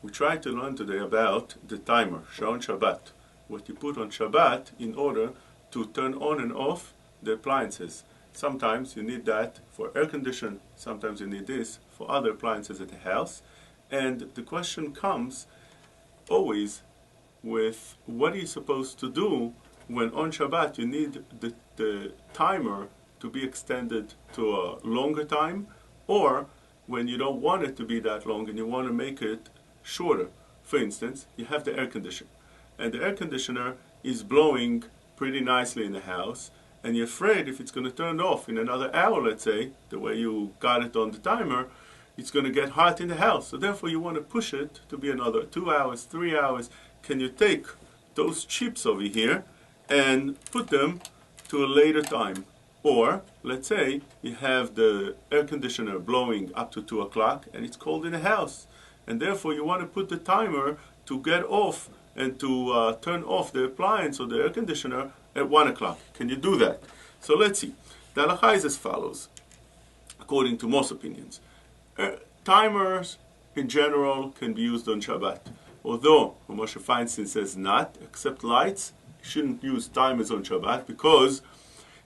We try to learn today about the timer, on Shabbat. What you put on Shabbat in order to turn on and off the appliances. Sometimes you need that for air conditioning, sometimes you need this for other appliances at the house. And the question comes always with what are you supposed to do when on Shabbat you need the timer to be extended to a longer time, or when you don't want it to be that long and you want to make it shorter. For instance, you have the air conditioner, and the air conditioner is blowing pretty nicely in the house, and you're afraid if it's going to turn off in another hour, let's say, the way you got it on the timer, it's going to get hot in the house. So therefore you want to push it to be another 2 hours, 3 hours. Can you take those chips over here and put them to a later time? Or, let's say, you have the air conditioner blowing up to 2 o'clock and it's cold in the house. And therefore you want to put the timer to get off and to turn off the appliance or the air conditioner at 1 o'clock. Can you do that? So let's see. The halakha is as follows, according to most opinions. Timers, in general, can be used on Shabbat. Although, Moshe Feinstein says not, except lights, you shouldn't use timers on Shabbat because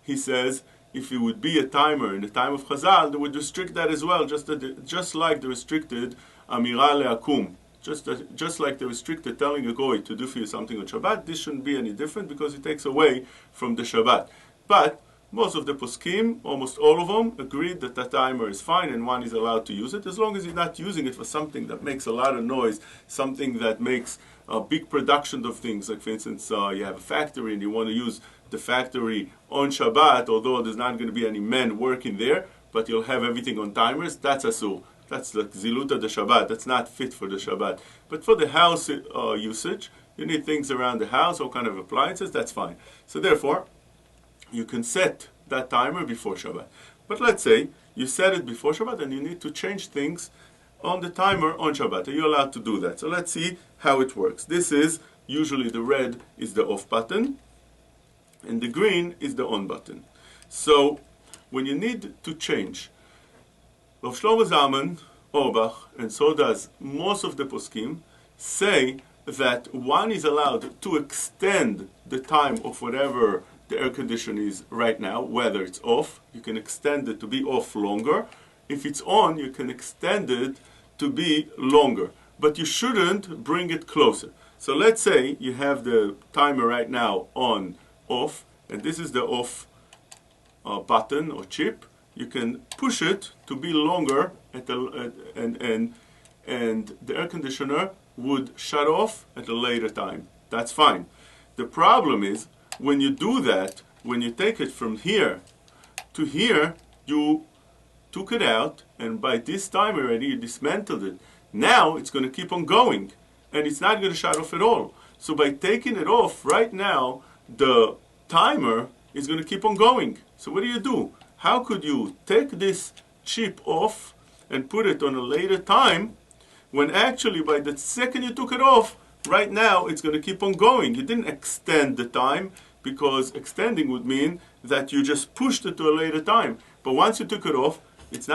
he says if it would be a timer in the time of Chazal, they would restrict that as well, just like they restricted Amira le'akum. Just like they restricted telling a goy to do for you something on Shabbat, this shouldn't be any different because it takes away from the Shabbat. But most of the poskim, almost all of them, agreed that that timer is fine and one is allowed to use it as long as you're not using it for something that makes a lot of noise, something that makes a big production of things. Like for instance, you have a factory and you want to use the factory on Shabbat, although there's not going to be any men working there, but you'll have everything on timers. That's asur. That's like ziluta de Shabbat. That's not fit for the Shabbat. But for the house usage, you need things around the house, all kind of appliances. That's fine. So therefore, you can set that timer before Shabbat. But let's say you set it before Shabbat and you need to change things on the timer on Shabbat. Are you allowed to do that? So let's see how it works. This is usually the red is the off button and the green is the on button. So when you need to change, Rav Shlomo Zalman Auerbach, and so does most of the poskim, say that one is allowed to extend the time of whatever the air conditioner is right now, whether it's off, you can extend it to be off longer. If it's on, you can extend it to be longer. But you shouldn't bring it closer. So let's say you have the timer right now on off, and this is the off button or chip. You can push it to be longer at and the air conditioner would shut off at a later time. That's fine. The problem is when you do that, when you take it from here to here, you took it out, and by this time already you dismantled it. Now it's going to keep on going, and it's not going to shut off at all. So by taking it off right now, the timer is going to keep on going. So what do? How could you take this chip off and put it on a later time when actually by the second you took it off, right now it's going to keep on going? You didn't extend the time, because extending would mean that you just pushed it to a later time. But once you took it off, it's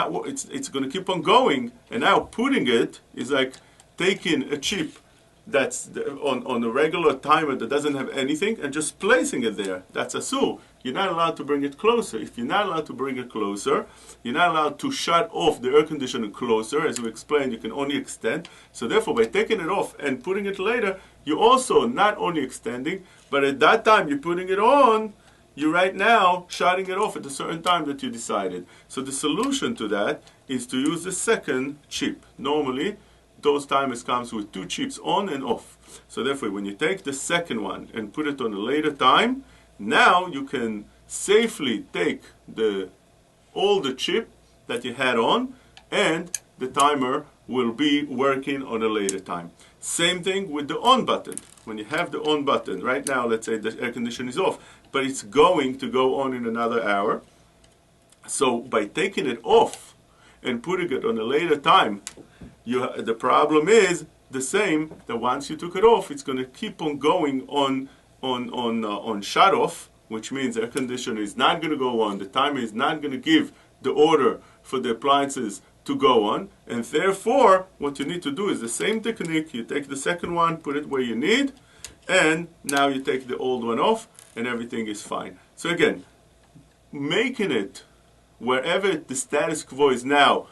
going to keep on going, and now putting it is like taking a chip that's on a regular timer that doesn't have anything and just placing it there. That's asur. You're not allowed to bring it closer. If you're not allowed to bring it closer, you're not allowed to shut off the air conditioner closer. As we explained, you can only extend. So therefore, by taking it off and putting it later, you're also not only extending, but at that time you're putting it on, you're right now shutting it off at a certain time that you decided. So the solution to that is to use the second chip. Normally, those timers comes with 2 chips on and off. So therefore, when you take the second one and put it on a later time, now you can safely take all the chip that you had on, and the timer will be working on a later time. Same thing with the on button. When you have the on button, right now, let's say the air conditioner is off, but it's going to go on in another hour. So by taking it off and putting it on a later time, the problem is the same, that once you took it off, it's going to keep on going on shut off, which means the air conditioner is not going to go on, the timer is not going to give the order for the appliances to go on, and therefore what you need to do is the same technique. You take the second one, put it where you need, and now you take the old one off, and everything is fine. So again, making it wherever the status quo is now,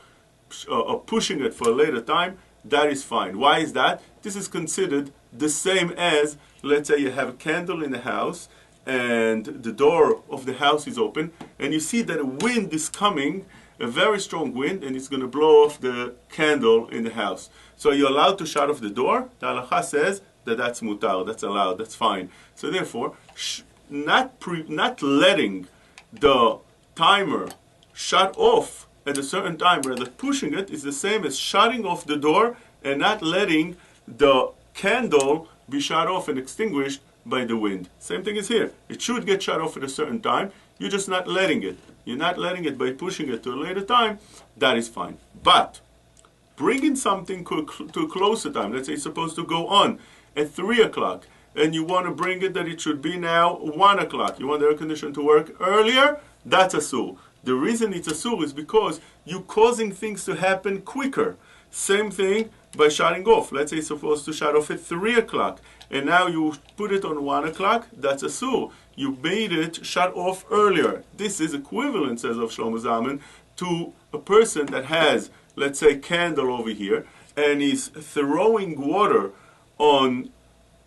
pushing it for a later time, that is fine. Why is that? This is considered the same as, let's say you have a candle in the house, and the door of the house is open, and you see that a wind is coming, a very strong wind, and it's going to blow off the candle in the house. So you're allowed to shut off the door. The halacha says that that's mutar, that's allowed, that's fine. So therefore, not letting the timer shut off at a certain time, rather pushing it, is the same as shutting off the door and not letting the candle be shut off and extinguished by the wind. Same thing is here. It should get shut off at a certain time. You're just not letting it. You're not letting it by pushing it to a later time. That is fine. But bringing something to a closer time, let's say it's supposed to go on at 3 o'clock, and you want to bring it that it should be now 1 o'clock. You want the air conditioner to work earlier, that's asur. The reason it's asur is because you're causing things to happen quicker. Same thing by shutting off. Let's say it's supposed to shut off at 3 o'clock, and now you put it on 1 o'clock, that's asur. You made it shut off earlier. This is equivalent, says Rav Shlomo Zalman, to a person that has, let's say, candle over here, and is throwing water on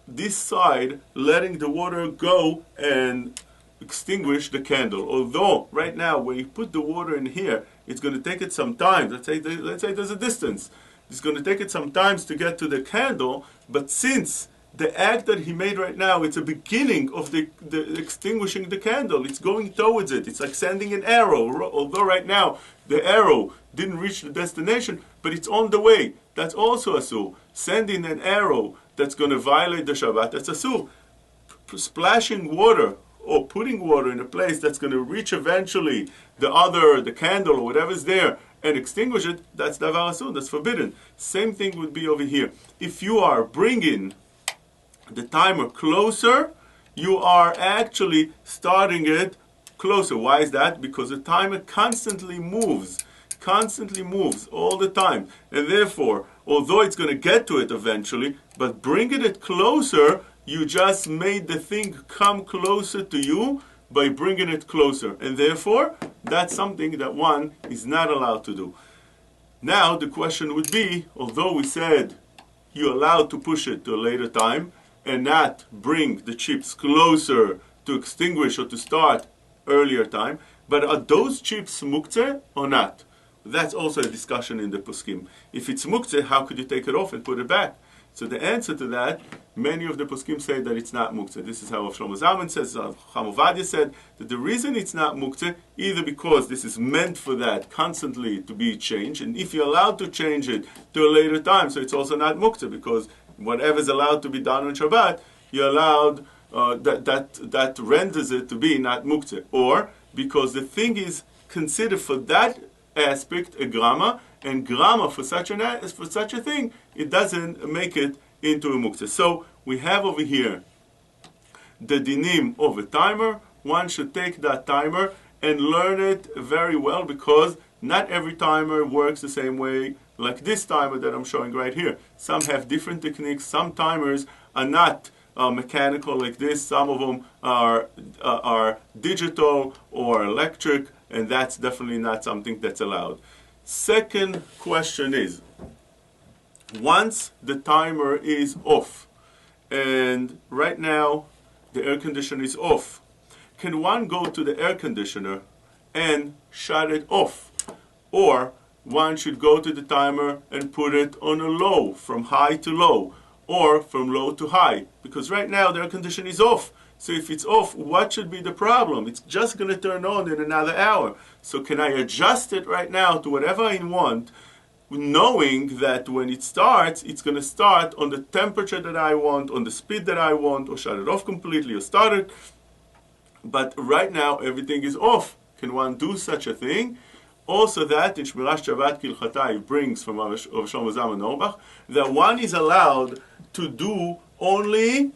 this side, letting the water go and extinguish the candle. Although right now when you put the water in here, it's going to take it some time. Let's say there's a distance. It's going to take it some time to get to the candle, but since the act that he made right now, it's a beginning of the extinguishing the candle. It's going towards it. It's like sending an arrow. Although right now the arrow didn't reach the destination, but it's on the way. That's also asur. Sending an arrow that's going to violate the Shabbat, that's asur. Splashing water or putting water in a place that's going to reach eventually the candle or whatever's there and extinguish it, that's davar asur, that's forbidden. Same thing would be over here. If you are bringing the timer closer, you are actually starting it closer. Why is that? Because the timer constantly moves all the time, and therefore, although it's going to get to it eventually, but bringing it closer, you just made the thing come closer to you by bringing it closer, and therefore that's something that one is not allowed to do. Now the question would be, although we said you're allowed to push it to a later time and not bring the chips closer to extinguish or to start earlier time, but are those chips muktzeh or not? That's also a discussion in the poskim. If it's muktzeh, how could you take it off and put it back? So the answer to that, many of the poskim say that it's not muktzeh. This is how Rav Shlomo Zalman says, Chacham Ovadia said, that the reason it's not muktzeh, either because this is meant for that constantly to be changed, and if you're allowed to change it to a later time, so it's also not muktzeh, because whatever is allowed to be done on Shabbat, you're allowed, that renders it to be not muktzeh. Or because the thing is considered for that aspect a grama, and grama for such a thing, it doesn't make it into a muktzeh. So we have over here the dinim of a timer. One should take that timer and learn it very well, because not every timer works the same way like this timer that I'm showing right here. Some have different techniques. Some timers are not mechanical like this. Some of them are digital or electric, and that's definitely not something that's allowed. Second question is, once the timer is off, and right now the air conditioner is off, can one go to the air conditioner and shut it off? Or one should go to the timer and put it on a low, from high to low, or from low to high, because right now the air conditioner is off. So if it's off, what should be the problem? It's just going to turn on in another hour. So can I adjust it right now to whatever I want, knowing that when it starts, it's going to start on the temperature that I want, on the speed that I want, or shut it off completely, or start it. But right now, everything is off. Can one do such a thing? Also that, in Shmiras Shabbat Kilchatai brings from Rav Shlomo Zalman Auerbach, that one is allowed to do only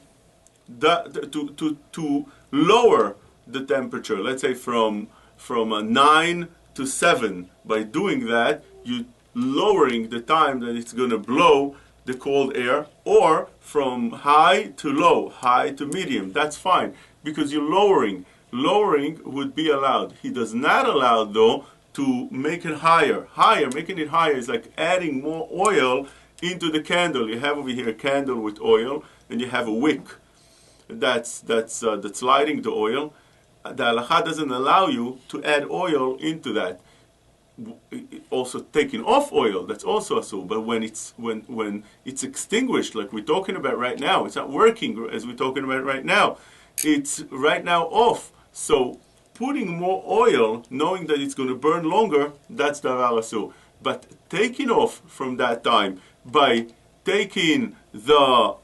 to lower the temperature, let's say from 9 to 7. By doing that, you lowering the time that it's going to blow the cold air, or from high to low, high to medium. That's fine, because you're lowering. Lowering would be allowed. He does not allow, though, to make it higher. Higher, making it higher is like adding more oil into the candle. You have over here a candle with oil, and you have a wick that's lighting the oil. The halakha doesn't allow you to add oil into that. Also taking off oil, that's also asur. But when it's extinguished, like we're talking about right now, it's not working as we're talking about right now. It's right now off. So putting more oil, knowing that it's going to burn longer, that's davar asur. But taking off from that time by taking the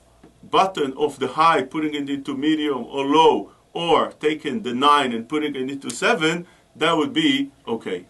button of the high, putting it into medium or low, or taking the 9 and putting it into 7, that would be okay.